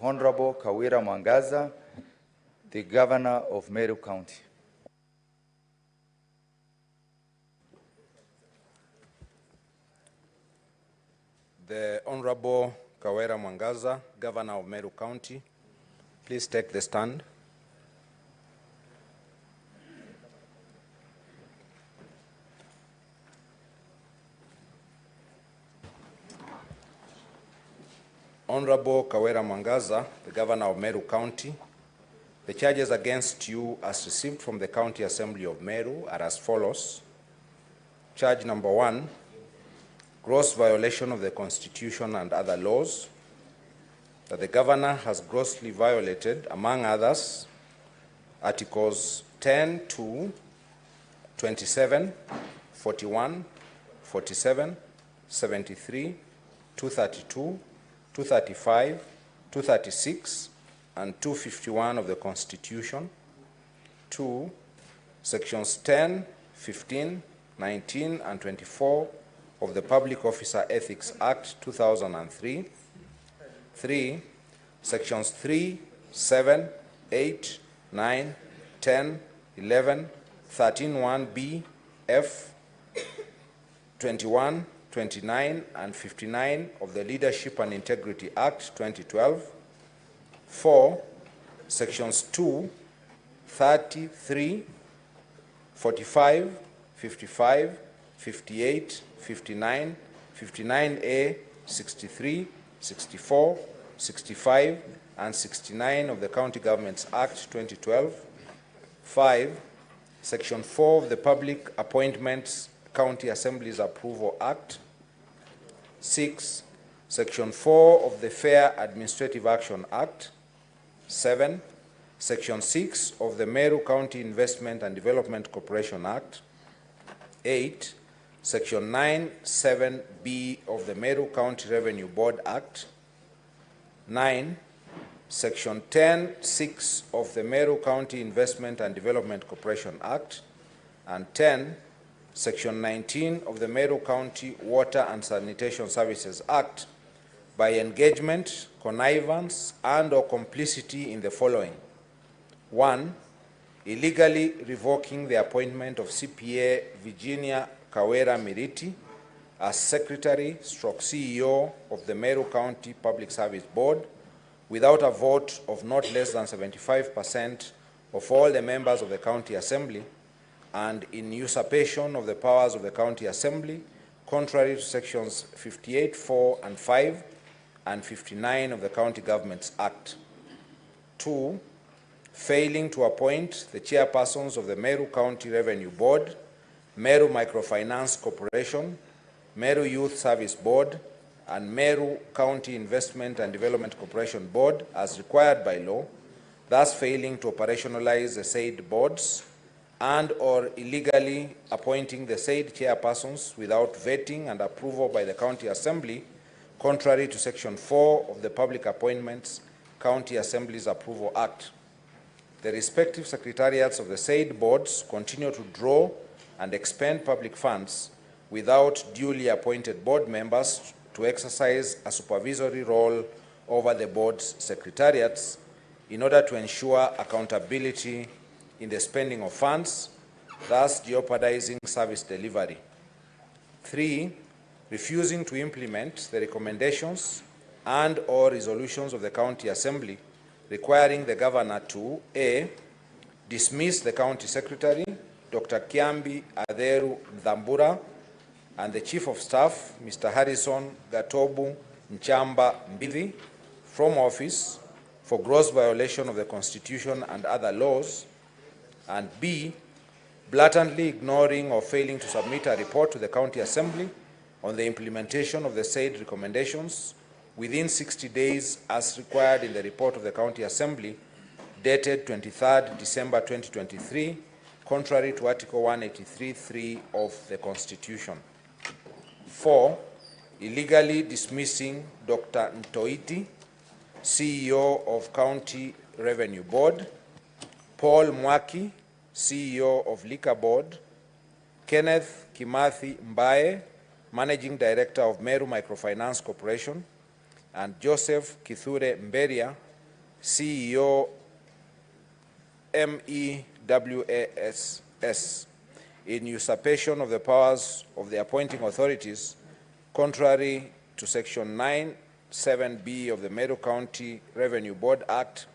Honorable Kawira Mwangaza, the Governor of Meru County. The Honorable Kawira Mwangaza, Governor of Meru County, please take the stand. Honorable Kawira Mwangaza, the Governor of Meru County, the charges against you as received from the County Assembly of Meru are as follows. Charge number 1, gross violation of the Constitution and other laws, that the Governor has grossly violated, among others, Articles 10 to 27, 41, 47, 73, 232, 235, 236, and 251 of the Constitution. 2, Sections 10, 15, 19, and 24 of the Public Officer Ethics Act 2003. 3, Sections 3, 7, 8, 9, 10, 11, 13, 1B, F, 21, 29, and 59 of the Leadership and Integrity Act 2012. 4, Sections 2, 33, 45, 55, 58, 59, 59A, 63, 64, 65, and 69 of the County Governments Act 2012. 5, Section 4 of the Public Appointments County Assemblies Approval Act. 6, Section 4 of the Fair Administrative Action Act. 7, Section 6 of the Meru County Investment and Development Corporation Act. 8, Section 9(7)(b) of the Meru County Revenue Board Act. 9, Section 10(6) of the Meru County Investment and Development Corporation Act. And 10, Section 19 of the Meru County Water and Sanitation Services Act, by engagement, connivance, and/or complicity in the following. 1, illegally revoking the appointment of CPA Virginia Kawira Miriti as Secretary/CEO of the Meru County Public Service Board without a vote of not less than 75% of all the members of the County Assembly, and in usurpation of the powers of the County Assembly, contrary to Sections 58, 4, and 5, and 59 of the County Governments Act. 2, failing to appoint the chairpersons of the Meru County Revenue Board, Meru Microfinance Corporation, Meru Youth Service Board, and Meru County Investment and Development Corporation Board as required by law, thus failing to operationalize the said boards, and/or illegally appointing the said chairpersons without vetting and approval by the County Assembly, contrary to Section 4 of the Public Appointments County Assemblies Approval Act. The respective secretariats of the said boards continue to draw and expend public funds without duly appointed board members to exercise a supervisory role over the board's secretariats in order to ensure accountability in the spending of funds, thus jeopardizing service delivery. 3, refusing to implement the recommendations and/or resolutions of the County Assembly requiring the Governor to A, dismiss the County Secretary, Dr. Kiambi Aderu Ndambura, and the Chief of Staff, Mr. Harrison Gatobu Nchamba Mbidi, from office for gross violation of the Constitution and other laws, and B, blatantly ignoring or failing to submit a report to the County Assembly on the implementation of the said recommendations within 60 days as required in the report of the County Assembly dated 23rd December 2023, contrary to Article 183(3) of the Constitution. 4, illegally dismissing Dr. Ntoiti, CEO of County Revenue Board, Paul Mwaki, CEO of Liquor Board, Kenneth Kimathi Mbaye, Managing Director of Meru Microfinance Corporation, and Joseph Kithure Mberia, CEO MEWASS in usurpation of the powers of the appointing authorities, contrary to Section 9(7)(b) of the Meru County Revenue Board Act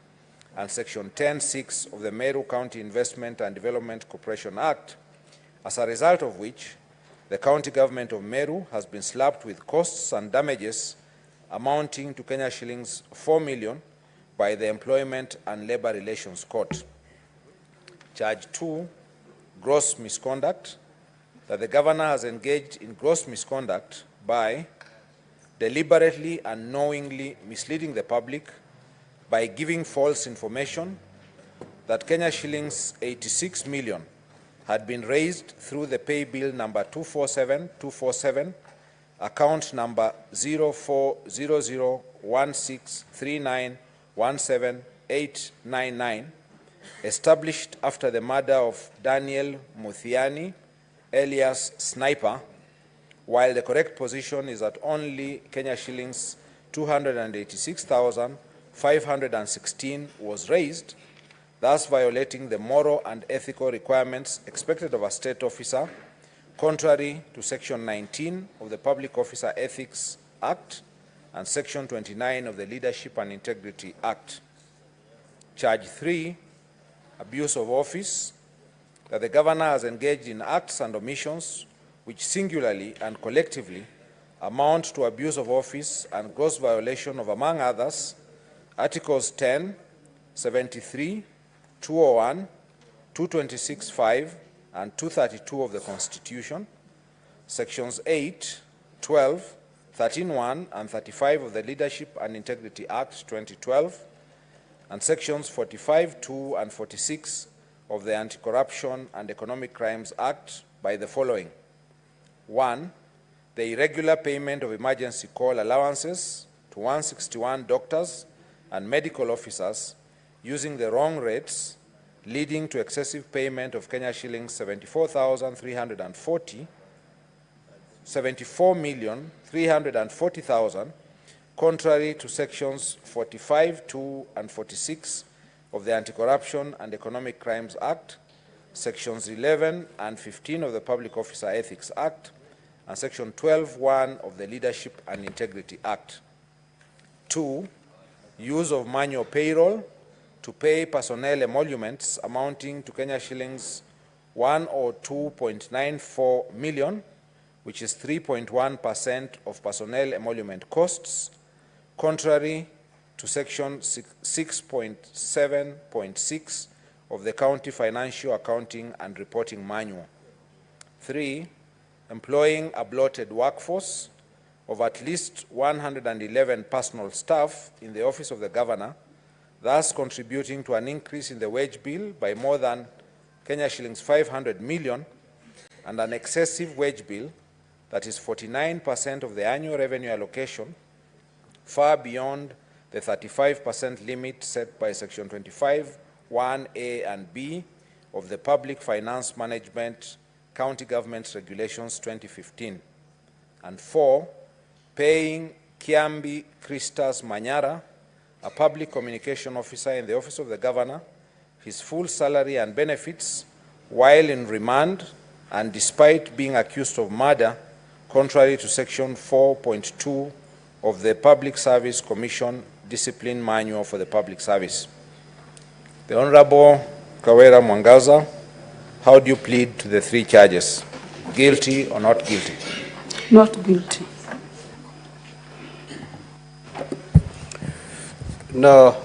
and Section 10(6) of the Meru County Investment and Development Corporation Act, as a result of which the county government of Meru has been slapped with costs and damages amounting to Kenya shillings 4 million by the Employment and Labor Relations Court. Charge 2, gross misconduct, that the governor has engaged in gross misconduct by deliberately and knowingly misleading the public by giving false information that Kenya shillings 86 million had been raised through the pay bill number 247247, account number 040016391789, established after the murder of Daniel Muthiani, alias Sniper, while the correct position is that only Kenya shillings 286,516 was raised, thus violating the moral and ethical requirements expected of a state officer, contrary to Section 19 of the Public Officer Ethics Act and Section 29 of the Leadership and Integrity Act. Charge 3, abuse of office, that the governor has engaged in acts and omissions which singularly and collectively amount to abuse of office and gross violation of, among others, Articles 10, 73, 201, 226(5), and 232 of the Constitution, Sections 8, 12, 13(1), and 35 of the Leadership and Integrity Act 2012, and Sections 45(2) and 46 of the Anti-Corruption and Economic Crimes Act by the following. 1. The irregular payment of emergency call allowances to 161 doctors and medical officers using the wrong rates, leading to excessive payment of Kenya shillings 74,340,000, contrary to Sections 45(2) and 46 of the Anti-Corruption and Economic Crimes Act, Sections 11 and 15 of the Public Officer Ethics Act, and Section 12(1) of the Leadership and Integrity Act. 2. Use of manual payroll to pay personnel emoluments amounting to Kenya shillings 102.94 million, which is 3.1% of personnel emolument costs, contrary to Section 6.7.6 of the County Financial Accounting and Reporting Manual. 3. Employing a bloated workforce of at least 111 personal staff in the office of the governor, thus contributing to an increase in the wage bill by more than Kenya shillings 500 million and an excessive wage bill that is 49% of the annual revenue allocation, far beyond the 35% limit set by Section 25(1)(a) and (b) of the Public Finance Management County Government Regulations 2015. And 4, paying Kiambi Christas Manyara, a public communication officer in the office of the governor, his full salary and benefits while in remand and despite being accused of murder, contrary to Section 4.2 of the Public Service Commission Discipline Manual for the Public Service. The Honorable Kawira Mwangaza, how do you plead to the 3 charges? Guilty or not guilty? Not guilty. No.